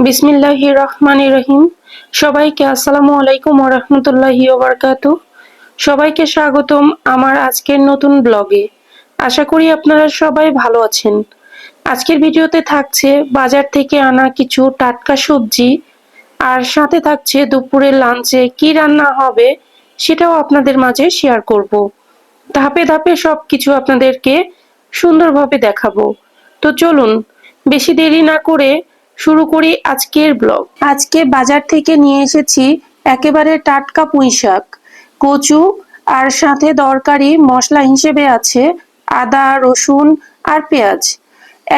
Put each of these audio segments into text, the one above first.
বিসমিল্লাহির রহমানির রহিম। সবাইকে আসসালামু আলাইকুম ওয়া রাহমাতুল্লাহি ওয়া বারাকাতুহু। সবাইকে স্বাগতম আমার আজকের নতুন ব্লগে। আশা করি আপনারা সবাই ভালো আছেন। আজকের ভিডিওতে থাকছে বাজার থেকে আনা কিছু টাটকা সবজি, আর সাথে থাকছে দুপুরের লাঞ্চে কি রান্না হবে সেটাও আপনাদের মাঝে শেয়ার করব। ধাপে ধাপে সবকিছু আপনাদেরকে সুন্দরভাবে দেখাবো। তো চলুন বেশি দেরি না করে শুরু করি আজকের ব্লগ। আজকে বাজার থেকে নিয়ে এসেছি একেবারে টাটকা পুঁইশাক, কচু, আর সাথে দরকারি মশলা হিসেবে আছে আদা, রসুন আর পেঁয়াজ।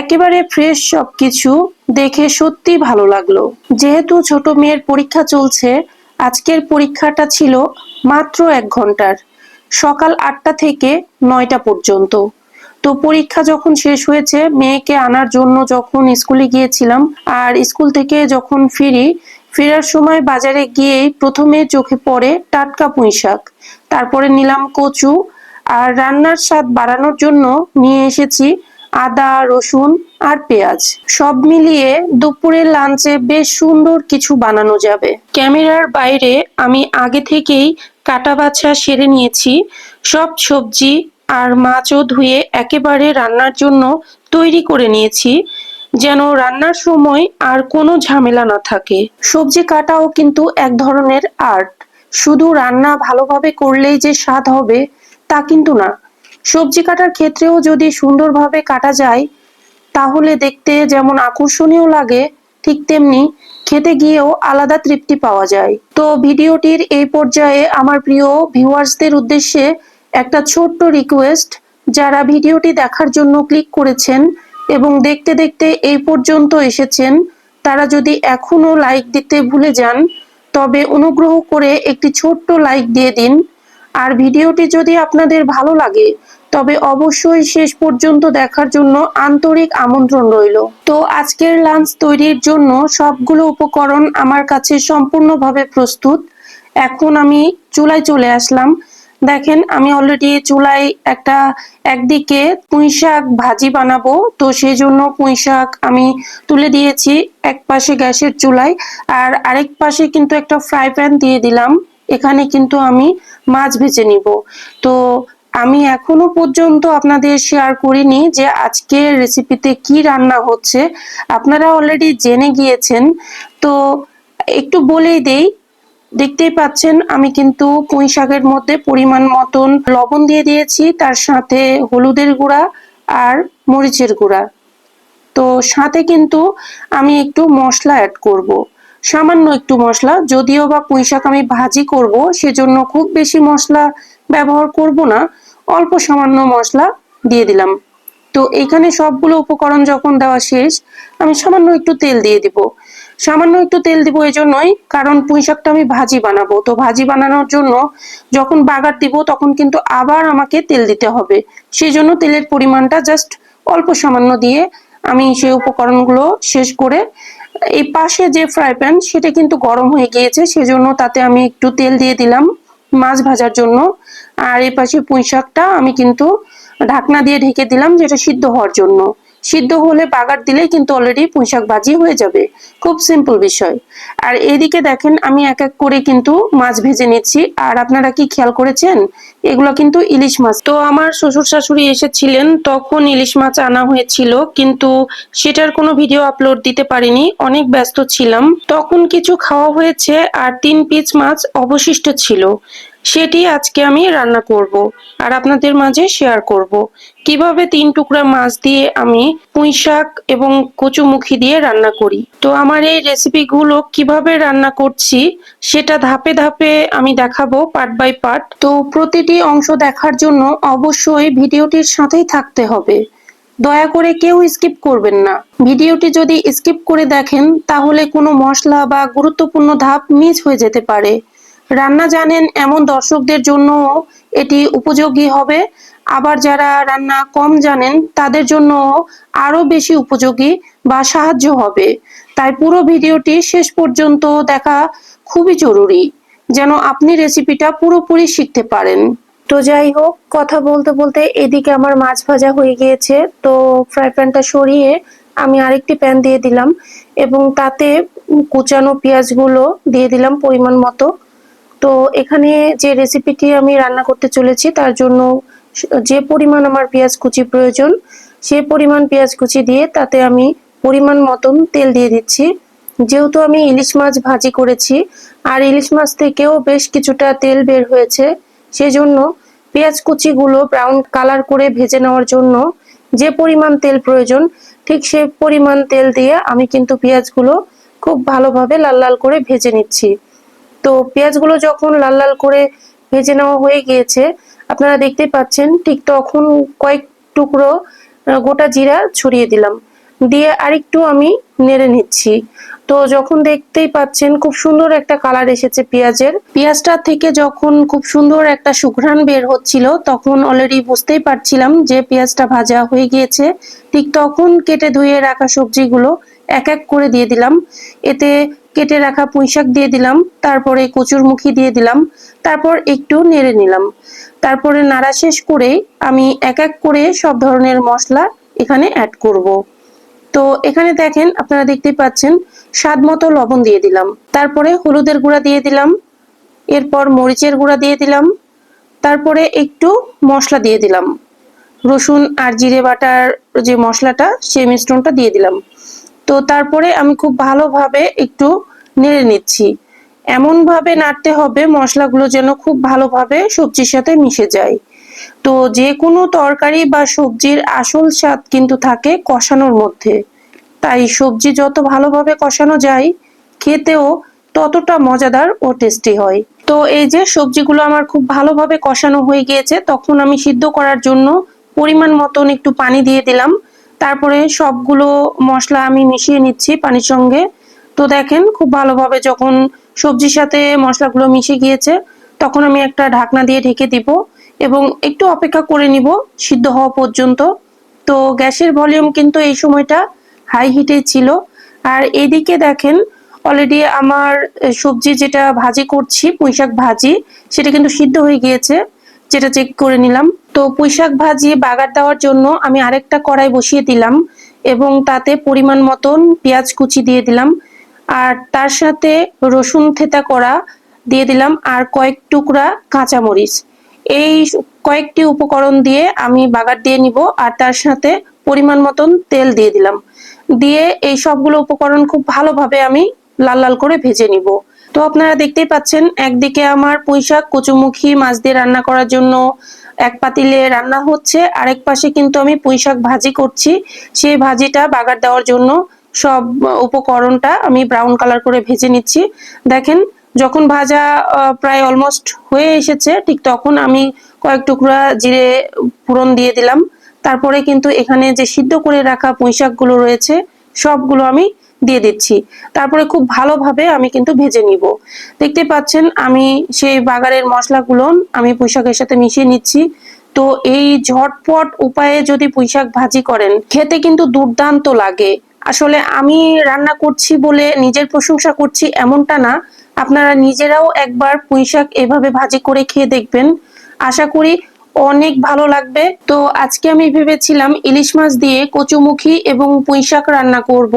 একেবারে ফ্রেশ সবকিছু দেখে সত্যি ভালো লাগলো। যেহেতু ছোট মেয়ের পরীক্ষা চলছে, আজকের পরীক্ষাটা ছিল মাত্র 1 ঘন্টার, সকাল 8টা থেকে 9টা পর্যন্ত। তো পরীক্ষা যখন শেষ হয়েছে, মেয়েকে আনার জন্য যখন স্কুলে গিয়েছিলাম, আর স্কুল থেকে যখন ফেরার সময় বাজারে গিয়েই প্রথমে চোখে পড়ে টাটকা পুঁইশাক, তারপরে নিলাম কচু, আর রান্নার স্বাদ বাড়ানোর জন্য নিয়ে এসেছি আদা, রসুন আর পেঁয়াজ। সব মিলিয়ে দুপুরের লাঞ্চে বেশ সুন্দর কিছু বানানো যাবে। ক্যামেরার বাইরে আমি আগে থেকেই কাটা বাছা সেরে নিয়েছি সব সবজি, আর মাছও ধুয়ে একেবারে রান্নার জন্য তৈরি করে নিয়েছি, যেন রান্নার সময় আর কোনো ঝামেলা না থাকে। সবজি কাটাও কিন্তু এক ধরনের আর্ট। শুধু রান্না ভালোভাবে করলেই যে স্বাদ হবে তা কিন্তু না। সবজি কাটার ক্ষেত্রেও যদি সুন্দরভাবে কাটা যায়, তাহলে দেখতে যেমন আকর্ষণীয় লাগে, ঠিক তেমনি খেতে গিয়েও আলাদা তৃপ্তি পাওয়া যায়। তো ভিডিওটির এই পর্যায়ে আমার প্রিয় ভিউয়ার্সদের উদ্দেশ্যে একটা ছোট্ট রিকোয়েস্ট, যারা ভিডিওটি দেখার জন্য ক্লিক করেছেন এবং দেখতে দেখতে এই পর্যন্ত এসেছেন, তারা যদি এখনো লাইক দিতে ভুলে যান, তবে অনুগ্রহ করে একটি ছোট্ট লাইক দিয়ে দিন। আর ভিডিওটি যদি আপনাদের ভালো লাগে, তবে অবশ্যই শেষ পর্যন্ত দেখার জন্য আন্তরিক আমন্ত্রণ রইল। তো আজকের লাঞ্চ তৈরির জন্য সবগুলো উপকরণ আমার কাছে সম্পূর্ণভাবে প্রস্তুত। এখন আমি চুলায় চলে আসলাম। দেখেন, আমি অলরেডি চুলায় একদিকে পুঁইশাক ভাজি বানাবো, তো সেই জন্য পুঁইশাক আমি তুলে দিয়েছি এক পাশে গ্যাসের চুলায়, আর আরেক পাশে কিন্তু একটা ফ্রাই প্যান দিয়ে দিলাম। এখানে কিন্তু আমি মাছ ভেজে নিব। তো আমি এখনো পর্যন্ত আপনাদের শেয়ার করিনি যে আজকের রেসিপিতে কি রান্না হচ্ছে, আপনারা অলরেডি জেনে গিয়েছেন। তো একটু বলেই দেই, দেখতেই পাচ্ছেন আমি কিন্তু পুঁই শাকের মধ্যে পরিমাণ মতন লবণ দিয়ে দিয়েছি, তার সাথে হলুদের গুঁড়া আর মরিচের গুঁড়া। তো সাথে কিন্তু আমি একটু মশলা অ্যাড করব, সামান্য একটু মশলা। যদিও বা পুঁই শাক আমি ভাজি করব, সেজন্য খুব বেশি মশলা ব্যবহার করব না, অল্প সামান্য মশলা দিয়ে দিলাম। তো এখানে সবগুলো উপকরণ যখন দেওয়া শেষ, আমি সামান্য একটু তেল দিয়ে দিব। সামান্য একটু তেল দিব এই জন্যই, কারণ পুঁই শাকটা আমি ভাজি বানাবো। তো ভাজি বানানোর জন্য যখন বাগার দিব, তখন কিন্তু আবার আমাকে তেল দিতে হবে। সেই জন্য তেলের পরিমাণটা জাস্ট অল্প সামান্য দিয়ে আমি সেই উপকরণগুলো শেষ করে, এই পাশে যে ফ্রাই প্যান সেটা কিন্তু গরম হয়ে গিয়েছে, সেজন্য তাতে আমি একটু তেল দিয়ে দিলাম মাছ ভাজার জন্য। আর এই পাশে পুঁই শাকটা আমি কিন্তু ঢাকনা দিয়ে ঢেকে দিলাম, যেটা সিদ্ধ হওয়ার জন্য। সিদ্ধ হলে বাগার দিলেই কিন্তু অলরেডি পুঁই শাক ভাজি হয়ে যাবে। খুব সিম্পল বিষয়। আর এদিকে দেখেন, আমি এক এক করে কিন্তু মাছ ভেজে নিচ্ছি। আর আপনারা কি খেয়াল করেছেন, এগুলো কিন্তু ইলিশ মাছ। তো আমার শ্বশুর শাশুড়ি এসেছিলেন, তখন ইলিশ মাছ আনা হয়েছিল, কিন্তু সেটার কোনো ভিডিও আপলোড দিতে পারিনি, অনেক ব্যস্ত ছিলাম। তখন কিছু খাওয়া হয়েছে, আর 3 পিস মাছ অবশিষ্ট ছিল, সেটি আজকে আমি রান্না করব আর আপনাদের মাঝে শেয়ার করব কিভাবে 3 টুকরা মাছ দিয়ে আমি পুঁই শাক এবং কচুমুখী দিয়ে রান্না করি। তো আমার এই রেসিপিগুলো কিভাবে রান্না করছি সেটা ধাপে ধাপে আমি দেখাবো, পার্ট বাই পার্ট। তো প্রতিটি অংশ দেখার জন্য অবশ্যই ভিডিওটির সাথেই থাকতে হবে, দয়া করে কেউ স্কিপ করবেন না। ভিডিওটি যদি স্কিপ করে দেখেন, তাহলে কোনো মশলা বা গুরুত্বপূর্ণ ধাপ মিস হয়ে যেতে পারে। রান্না জানেন এমন দর্শকদের জন্য এটি উপযোগী হবে, আবার যারা রান্না কম জানেন তাদের জন্য আরো বেশি উপযোগী বা সাহায্য হবে। তাই পুরো ভিডিওটি শেষ পর্যন্ত দেখা খুবই জরুরি, যেন আপনি রেসিপিটা পুরোপুরি শিখতে পারেন। তো যাই হোক, কথা বলতে বলতে এদিকে আমার মাছ ভাজা হয়ে গিয়েছে। তো ফ্রাই প্যানটা সরিয়ে আমি আরেকটি প্যান দিয়ে দিলাম এবং তাতে কুচানো পেঁয়াজগুলো দিয়ে দিলাম পরিমাণ মতো। তো এখানে যে রেসিপিটি আমি রান্না করতে চলেছি তার জন্য যে পরিমাণ আমার পেঁয়াজ কুচি প্রয়োজন সেই পরিমাণ পেঁয়াজ কুচি দিয়ে তাতে আমি পরিমাণ মতন তেল দিয়ে দিচ্ছি। যেহেতু আমি ইলিশ মাছ ভাজি করেছি আর ইলিশ মাছ থেকেও বেশ কিছুটা তেল বের হয়েছে, সেজন্য পেঁয়াজ কুচিগুলো ব্রাউন কালার করে ভেজে নেওয়ার জন্য যে পরিমাণ তেল প্রয়োজন ঠিক সেই পরিমাণ তেল দিয়ে আমি কিন্তু পেঁয়াজগুলো খুব ভালোভাবে লাল লাল করে ভেজে নিচ্ছি। তো পেঁয়াজগুলো যখন লাল লাল করে ভেজে নেওয়া হয়ে গিয়েছে আপনারা দেখতেই পাচ্ছেন, ঠিক তখন কয়েক টুকরো গোটা জিরা ছড়িয়ে দিলাম, দিয়ে আরেকটু আমি নেড়ে নিচ্ছি। তো যখন দেখতেই পাচ্ছেন খুব সুন্দর একটা কালার এসেছে পেঁয়াজের, পেঁয়াজটা থেকে যখন খুব সুন্দর একটা সুঘ্রাণ বের হচ্ছিল তখন অলরেডি বুঝতেই পারছিলাম যে পেঁয়াজটা ভাজা হয়ে গিয়েছে। ঠিক তখন কেটে ধুয়ে রাখা সবজিগুলো এক এক করে দিয়ে দিলাম। এতে কেটে রাখা পুঁইশাক দিয়ে দিলাম, তারপরে কচুরমুখী দিয়ে দিলাম, তারপর একটু নেড়ে নিলাম। তারপরে নাড়া শেষ করে আমি এক এক করে সব ধরনের মশলা এখানে অ্যাড করব। তো এখানে দেখেন, আপনারা দেখতেই পাচ্ছেন স্বাদ মতো লবণ দিয়ে দিলাম, তারপরে হলুদের গুঁড়া দিয়ে দিলাম, এরপর মরিচের গুঁড়া দিয়ে দিলাম, তারপরে একটু মশলা দিয়ে দিলাম, রসুন আর জিরে বাটার যে মশলাটা সেই মিশ্রণটা দিয়ে দিলাম। তো তারপরে আমি খুব ভালোভাবে একটু নেড়ে নিচ্ছি। এমন ভাবে নাড়তে হবে মশলাগুলো যেন খুব ভালোভাবে সবজির সাথে মিশে যায়। তো যে কোনো তরকারি বা সবজির আসল স্বাদ কিন্তু থাকে কষানোর মধ্যে, তাই সবজি যত ভালোভাবে কষানো যায় খেতেও ততটা মজাদার ও টেস্টি হয়। তো এই যে সবজিগুলো আমার খুব ভালোভাবে কষানো হয়ে গিয়েছে, তখন আমি সিদ্ধ করার জন্য পরিমাণ মতন একটু পানি দিয়ে দিলাম। তারপরে সবগুলো মশলা আমি মিশিয়ে নিচ্ছি পানির সঙ্গে। তো দেখেন খুব ভালোভাবে যখন সবজির সাথে মশলাগুলো মিশে গিয়েছে তখন আমি একটা ঢাকনা দিয়ে ঢেকে দিব এবং একটু অপেক্ষা করে নিব সিদ্ধ হওয়া পর্যন্ত। তো গ্যাসের ভলিউম কিন্তু এই সময়টা হাই হিটে ছিল। আর এইদিকে দেখেন অলরেডি আমার সবজি যেটা ভাজি করছি পুঁইশাক ভাজি, সেটা কিন্তু সিদ্ধ হয়ে গিয়েছে, যেটা চেক করে নিলাম। তো পুঁইশাক ভাজি বাগার দেওয়ার জন্য আমি আরেকটা কড়াই বসিয়ে দিলাম এবং তাতে পরিমাণ মতন পেঁয়াজ কুচি দিয়ে দিলাম, আর তার সাথে রসুন থেতা করা দিয়ে দিলাম, আর কয়েক টুকরা কাঁচামরিচ। এই কয়েকটি উপকরণ দিয়ে আমি বাগার দিয়ে নিব, আর তার সাথে পরিমাণ মতন তেল দিয়ে দিলাম। দিয়ে এই সবগুলো উপকরণ খুব ভালোভাবে আমি লাল লাল করে ভেজে নিব। তো আপনারা দেখতেই পাচ্ছেন একদিকে আমার পুঁইশাক কচুমুখী মাছ দিয়ে রান্না করার জন্য এক পাতিলে রান্না হচ্ছে, আরেক পাশে কিন্তু আমি পুঁইশাক ভাজি করছি। সেই ভাজিটা বাগার দেওয়ার জন্য সব উপকরণটা আমি ব্রাউন কালার করে ভেজে নিচ্ছি। দেখেন যখন ভাজা প্রায় অলমোস্ট হয়ে এসেছে ঠিক তখন আমি কয়েক টুকরা জিরে ফোড়ন দিয়ে দিলাম। তারপরে কিন্তু এখানে যে সিদ্ধ করে রাখা পুঁইশাকগুলো রয়েছে সবগুলো আমি দিয়ে দিচ্ছি। তারপরে খুব ভালোভাবে আমি কিন্তু ভেজে নিব। দেখতে পাচ্ছেন আমি সেই বাগারের মশলাগুলো আমি পুঁইশাকের সাথে মিশিয়ে নিচ্ছি। তো এই ঝটপট উপায়ে যদি পুঁইশাক ভাজি করেন খেতে কিন্তু দুর্দান্ত লাগে। আসলে আমি রান্না করছি বলে নিজের প্রশংসা করছি এমনটা না, আপনারা নিজেরাও একবার পুঁইশাক এভাবে ভাজি করে খেয়ে দেখবেন, আশা করি অনেক ভালো লাগবে। তো আজকে আমি ভেবেছিলাম ইলিশ মাছ দিয়ে কচুমুখী এবং পুঁইশাক রান্না করব।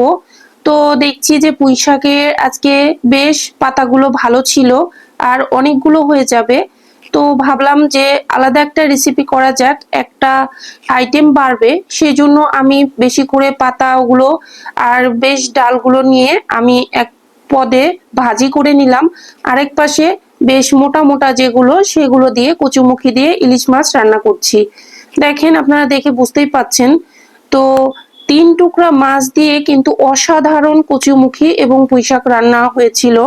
তো দেখছি যে পুঁইশাকের আজকে বেশ পাতাগুলো ভালো ছিল আর অনেকগুলো হয়ে যাবে। তো ভাবলাম যে আলাদা একটা রেসিপি করা যাক, একটা আইটেম বাড়বে, সেই জন্য আমি বেশি করে পাতাগুলো আর বেশ ডালগুলো নিয়ে আমি এক পদে ভাজি করে নিলাম। আরেক পাশে বেশ মোটা মোটা যেগুলো সেগুলো দিয়ে কচুমুখী দিয়ে ইলিশ মাছ রান্না করছি। দেখেন আপনারা দেখে বুঝতেই পাচ্ছেন। তো 3 টুকরা মাছ দিয়ে কিন্তু অসাধারণ কচুমুখী এবং পুঁইশাক রান্না হয়েছিল,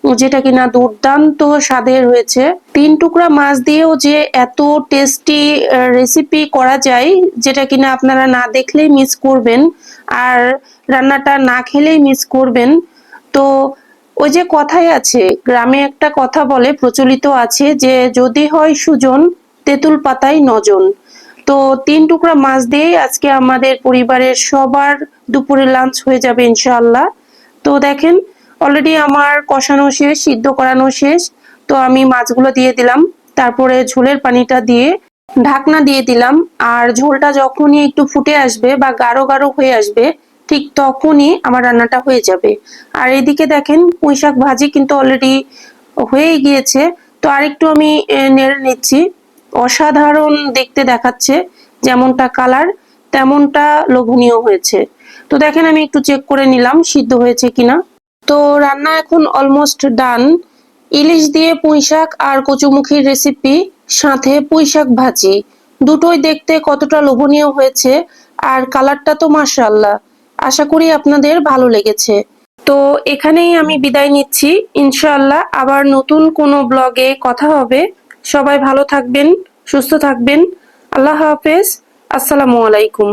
যেটা কিনা দুর্দান্ত স্বাদের হয়েছে। 3 টুকরা মাছ দিয়েও যে এত টেস্টি রেসিপি করা যায় যেটা কিনা আপনারা না দেখলেই মিস করবেন আর রান্নাটা না খেলেই মিস করবেন। তো ওই যে কথাই আছে, গ্রামে একটা কথা বলে প্রচলিত আছে যে যদি হয় সুজন তেঁতুল পাতায় নজন। তো 3 টুকরা মাছ দিয়ে আজকে আমাদের পরিবারের সবার দুপুরে লাঞ্চ হয়ে যাবে ইনশাআল্লাহ। তো দেখেন অলরেডি আমার কষানো শেষ, সিদ্ধ করানো শেষ। তো আমি মাছগুলো দিয়ে দিলাম, তারপরে ঝোলের পানিটা দিয়ে ঢাকনা দিয়ে দিলাম। আর ঝোলটা যখনই একটু ফুটে আসবে বা গাঢ় গাঢ় হয়ে আসবে ঠিক তখনই আমার রান্নাটা হয়ে যাবে। আর এদিকে দেখেন পুঁইশাক ভাজি কিন্তু অলরেডি হয়েই গিয়েছে। তো আরেকটু আমি নেড়ে নিচ্ছি। অসাধারণ দেখতে দেখাচ্ছে, যেমনটা কালার তেমনটা লোভনীয় হয়েছে। তো দেখেন আমি একটু চেক করে নিলাম সিদ্ধ হয়েছে কিনা। তো রান্না এখন অলমোস্ট ডান। ইলিশ দিয়ে পুঁইশাক আর কচুমুখির রেসিপি, সাথে পুঁইশাক ভাজি, দুটোই দেখতে কতটা লোভনীয় হয়েছে। আর কালারটা তো মাশাআল্লাহ। আশা করি আপনাদের ভালো লেগেছে। তো এখানেই আমি বিদায় নিচ্ছি। ইনশাআল্লাহ আবার নতুন কোনো ব্লগে কথা হবে। সবাই ভালো থাকবেন, সুস্থ থাকবেন। আল্লাহ হাফেজ। আসসালামু আলাইকুম।